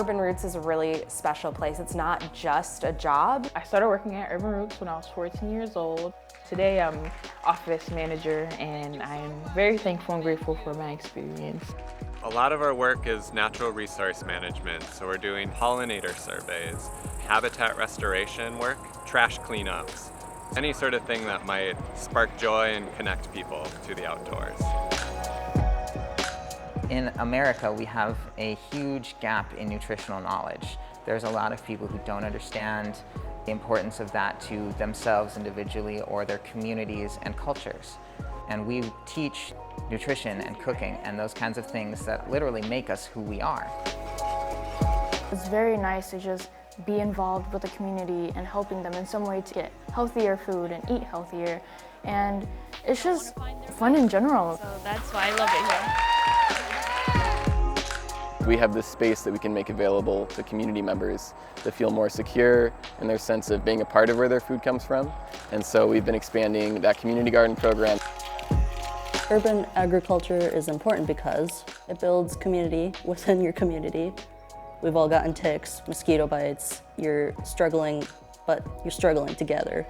Urban Roots is a really special place. It's not just a job. I started working at Urban Roots when I was 14 years old. Today I'm office manager and I'm very thankful and grateful for my experience. A lot of our work is natural resource management, so we're doing pollinator surveys, habitat restoration work, trash cleanups, any sort of thing that might spark joy and connect people to the outdoors. In America, we have a huge gap in nutritional knowledge. There's a lot of people who don't understand the importance of that to themselves individually or their communities and cultures. And we teach nutrition and cooking and those kinds of things that literally make us who we are. It's very nice to just be involved with the community and helping them in some way to get healthier food and eat healthier. And it's just fun in general. So that's why I love it here. We have this space that we can make available to community members to feel more secure in their sense of being a part of where their food comes from. And so we've been expanding that community garden program. Urban agriculture is important because it builds community within your community. We've all gotten ticks, mosquito bites. You're struggling, but you're struggling together.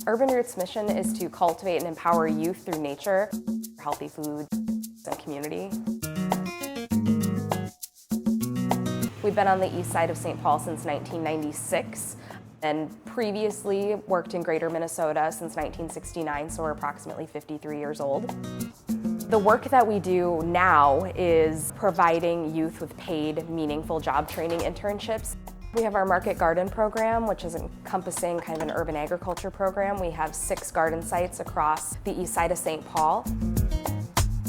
Urban Roots' mission is to cultivate and empower youth through nature, healthy food, and community. We've been on the east side of St. Paul since 1996 and previously worked in Greater Minnesota since 1969, so we're approximately 53 years old. The work that we do now is providing youth with paid, meaningful job training internships. We have our Market Garden program, which is encompassing kind of an urban agriculture program. We have 6 garden sites across the east side of St. Paul.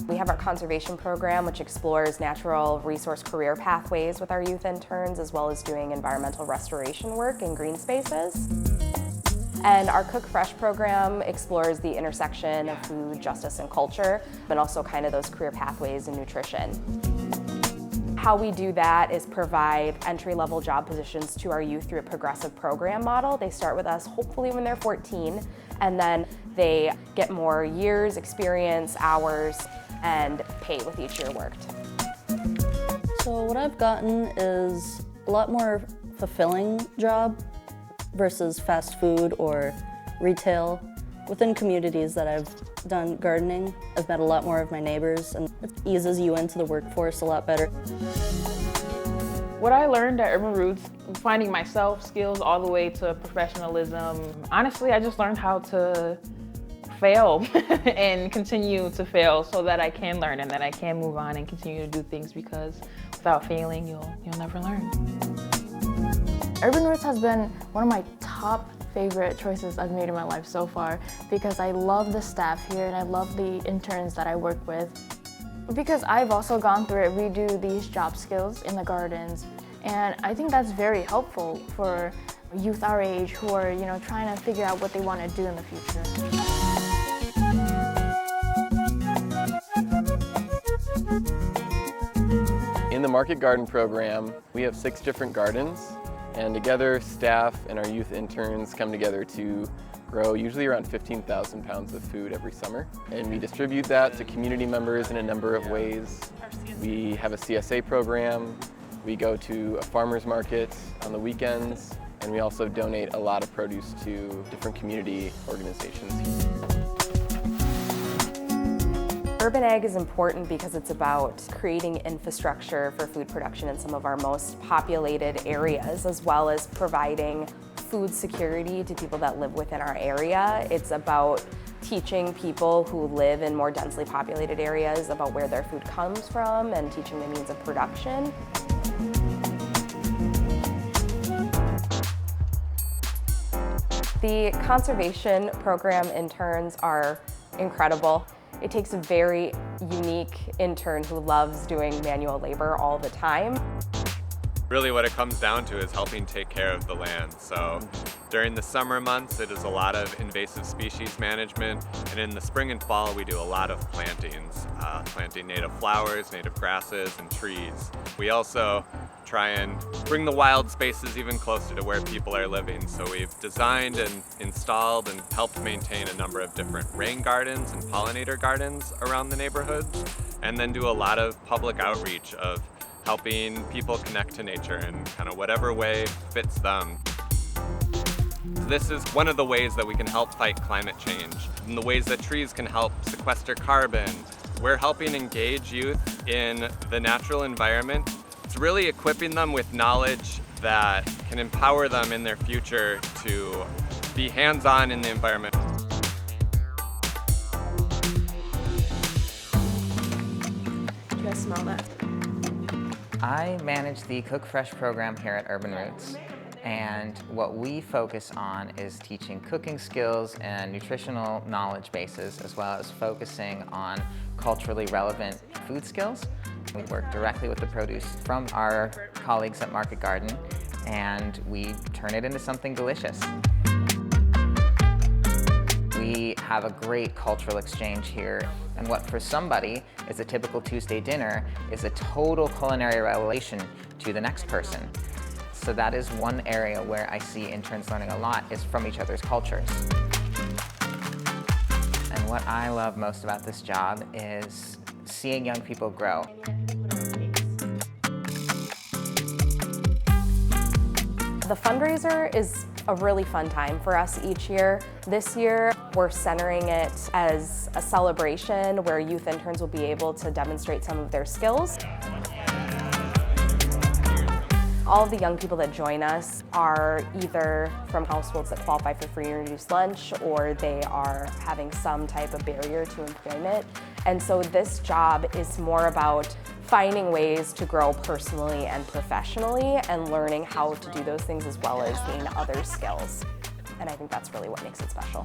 We have our conservation program, which explores natural resource career pathways with our youth interns, as well as doing environmental restoration work in green spaces. And our Cook Fresh program explores the intersection of food, justice, and culture, but also kind of those career pathways in nutrition. How we do that is provide entry-level job positions to our youth through a progressive program model. They start with us hopefully when they're 14, and then they get more years, experience, hours, and pay with each year worked. So what I've gotten is a lot more fulfilling job versus fast food or retail. Within communities that I've done gardening, I've met a lot more of my neighbors, and it eases you into the workforce a lot better. What I learned at Urban Roots, finding myself skills all the way to professionalism, honestly, I just learned how to fail and continue to fail so that I can learn and that I can move on and continue to do things, because without failing, you'll never learn. Urban Roots has been one of my top favorite choices I've made in my life so far, because I love the staff here and I love the interns that I work with. Because I've also gone through it, we do these job skills in the gardens, and I think that's very helpful for youth our age who are, trying to figure out what they want to do in the future. In the Market Garden program, we have 6 different gardens. And together, staff and our youth interns come together to grow usually around 15,000 pounds of food every summer. And we distribute that to community members in a number of ways. We have a CSA program, we go to a farmers market on the weekends, and we also donate a lot of produce to different community organizations. Urban ag is important because it's about creating infrastructure for food production in some of our most populated areas, as well as providing food security to people that live within our area. It's about teaching people who live in more densely populated areas about where their food comes from and teaching the means of production. The conservation program interns are incredible. It takes a very unique intern who loves doing manual labor all the time. Really what it comes down to is helping take care of the land. So during the summer months, it is a lot of invasive species management, and in the spring and fall, we do a lot of plantings, planting native flowers, native grasses, and trees. We also try and bring the wild spaces even closer to where people are living. So we've designed and installed and helped maintain a number of different rain gardens and pollinator gardens around the neighborhoods, and then do a lot of public outreach of helping people connect to nature in kind of whatever way fits them. This is one of the ways that we can help fight climate change, and the ways that trees can help sequester carbon. We're helping engage youth in the natural environment. It's really equipping them with knowledge that can empower them in their future to be hands-on in the environment. Do you guys smell that? I manage the Cook Fresh program here at Urban Roots, and what we focus on is teaching cooking skills and nutritional knowledge bases, as well as focusing on culturally relevant food skills. We work directly with the produce from our colleagues at Market Garden, and we turn it into something delicious. We have a great cultural exchange here, and what for somebody is a typical Tuesday dinner is a total culinary revelation to the next person. So that is one area where I see interns learning a lot, is from each other's cultures. And what I love most about this job is seeing young people grow. The fundraiser is a really fun time for us each year. This year, we're centering it as a celebration where youth interns will be able to demonstrate some of their skills. All of the young people that join us are either from households that qualify for free or reduced lunch, or they are having some type of barrier to employment. And so this job is more about finding ways to grow personally and professionally and learning how to do those things as well as gain other skills. And I think that's really what makes it special.